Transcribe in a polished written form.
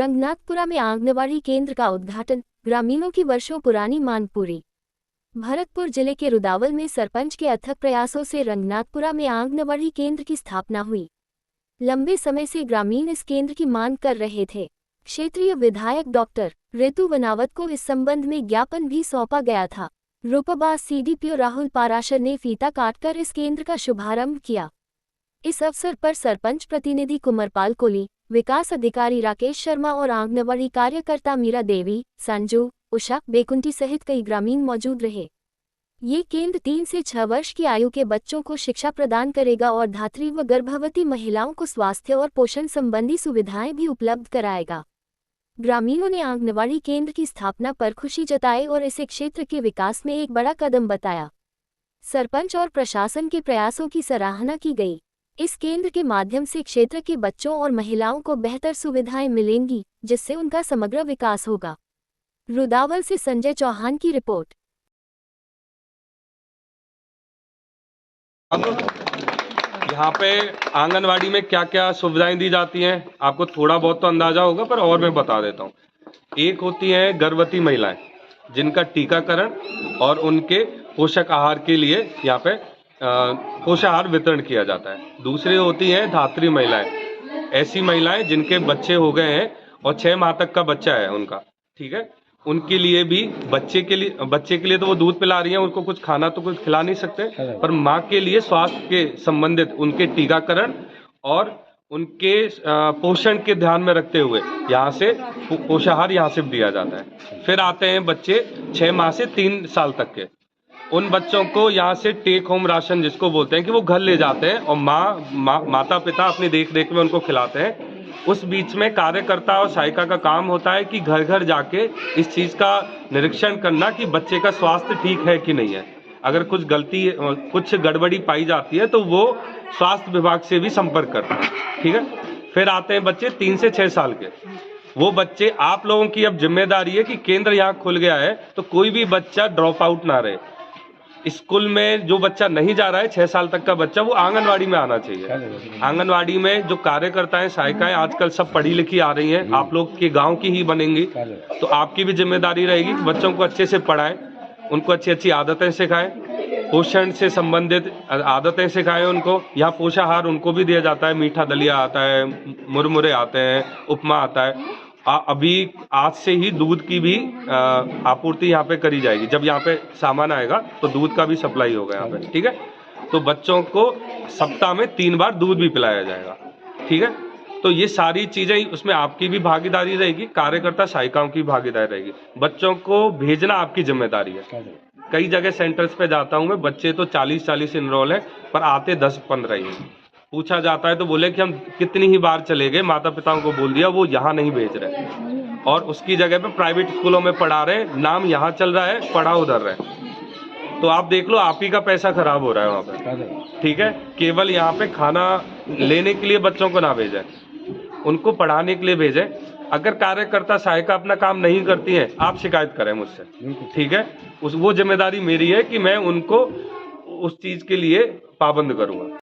रंगनाथपुरा में आंगनबाड़ी केंद्र का उद्घाटन, ग्रामीणों की वर्षों पुरानी मांग पूरी। भरतपुर जिले के रुदावल में सरपंच के अथक प्रयासों से रंगनाथपुरा में आंगनबाड़ी केंद्र की स्थापना हुई। लंबे समय से ग्रामीण इस केंद्र की मांग कर रहे थे। क्षेत्रीय विधायक डॉक्टर ऋतु वनावत को इस संबंध में ज्ञापन भी सौंपा गया था। रूपबाज सीडीपीओ राहुल पाराशर ने फीता काटकर इस केंद्र का शुभारंभ किया। इस अवसर पर सरपंच प्रतिनिधि कुंवरपाल कोली, विकास अधिकारी राकेश शर्मा और आंगनबाड़ी कार्यकर्ता मीरा देवी, संजू, उषा, बेकुंटी सहित कई ग्रामीण मौजूद रहे। ये केंद्र 3 से 6 वर्ष की आयु के बच्चों को शिक्षा प्रदान करेगा और धात्री व गर्भवती महिलाओं को स्वास्थ्य और पोषण संबंधी सुविधाएं भी उपलब्ध कराएगा। ग्रामीणों ने आंगनबाड़ी केंद्र की स्थापना पर खुशी जताई और इसे क्षेत्र के विकास में एक बड़ा कदम बताया। सरपंच और प्रशासन के प्रयासों की सराहना की गई। इस केंद्र के माध्यम से क्षेत्र के बच्चों और महिलाओं को बेहतर सुविधाएं मिलेंगी, जिससे उनका समग्र विकास होगा। रुदावल से संजय चौहान की रिपोर्ट। अब यहाँ पे आंगनवाड़ी में क्या क्या सुविधाएं दी जाती हैं आपको थोड़ा बहुत तो अंदाजा होगा, पर और मैं बता देता हूँ। एक होती है गर्भवती महिलाएं, जिनका टीकाकरण और उनके पोषक आहार के लिए यहाँ पे पोषाहार वितरण किया जाता है। दूसरी होती हैं धात्री महिलाएं, ऐसी महिलाएं जिनके बच्चे हो गए हैं और 6 माह तक का बच्चा है उनका, ठीक है, उनके लिए भी बच्चे के लिए तो वो दूध पिला रही हैं, उनको कुछ खाना तो कुछ खिला नहीं सकते, पर माँ के लिए स्वास्थ्य के संबंधित उनके टीकाकरण और उनके पोषण के ध्यान में रखते हुए यहाँ से पोषाहार यहाँ से दिया जाता है। फिर आते हैं बच्चे 6 माह से 3 साल तक के, उन बच्चों को यहाँ से टेक होम राशन जिसको बोलते हैं कि वो घर ले जाते हैं और माता पिता अपनी देख रेख में उनको खिलाते हैं। उस बीच में कार्यकर्ता और सहायिका का काम होता है कि घर घर जाके इस चीज़ का निरीक्षण करना कि बच्चे का स्वास्थ्य ठीक है कि नहीं है। अगर कुछ गड़बड़ी पाई जाती है तो वो स्वास्थ्य विभाग से भी संपर्क करता है, ठीक है। फिर आते हैं बच्चे 3 से 6 साल के। वो बच्चे, आप लोगों की अब जिम्मेदारी है कि केंद्र यहाँ खुल गया है तो कोई भी बच्चा ड्रॉप आउट ना रहे। स्कूल में जो बच्चा नहीं जा रहा है 6 साल तक का बच्चा, वो आंगनवाड़ी में आना चाहिए। आंगनवाड़ी में जो कार्यकर्ताएं सहायिकाएं आजकल सब पढ़ी लिखी आ रही हैं, आप लोग के गांव की ही बनेंगी, तो आपकी भी जिम्मेदारी रहेगी कि बच्चों को अच्छे से पढ़ाएं, उनको अच्छी अच्छी आदतें सिखाएं, पोषण से संबंधित आदतें सिखाएं उनको। यहाँ पोषाहार उनको भी दिया जाता है, मीठा दलिया आता है, मुरमुरे आते हैं, उपमा आता है। अभी आज से ही दूध की भी आपूर्ति यहाँ पे करी जाएगी। जब यहाँ पे सामान आएगा तो दूध का भी सप्लाई होगा यहाँ पे, ठीक है। तो बच्चों को सप्ताह में 3 बार दूध भी पिलाया जाएगा, ठीक है। तो ये सारी चीजें, उसमें आपकी भी भागीदारी रहेगी, कार्यकर्ता सहायिकाओं की भागीदारी रहेगी। बच्चों को भेजना आपकी जिम्मेदारी है। कई जगह सेंटर्स पे जाता हूँ मैं, बच्चे तो 40 इनरोल है, पर आते 10-15 ही हैं। पूछा जाता है तो बोले कि हम कितनी ही बार चले गए, माता पिताओं को बोल दिया, वो यहाँ नहीं भेज रहे और उसकी जगह पे प्राइवेट स्कूलों में पढ़ा रहे, नाम यहाँ चल रहा है, पढ़ा उधर रहे। तो आप देख लो, आप ही का पैसा खराब हो रहा है वहाँ पे, ठीक है। केवल यहाँ पे खाना लेने के लिए बच्चों को ना भेजें, उनको पढ़ाने के लिए भेजें। अगर कार्यकर्ता सहायिका अपना काम नहीं करती है, आप शिकायत करें मुझसे, ठीक है। वो जिम्मेदारी मेरी है कि मैं उनको उस चीज के लिए पाबंद करूंगा।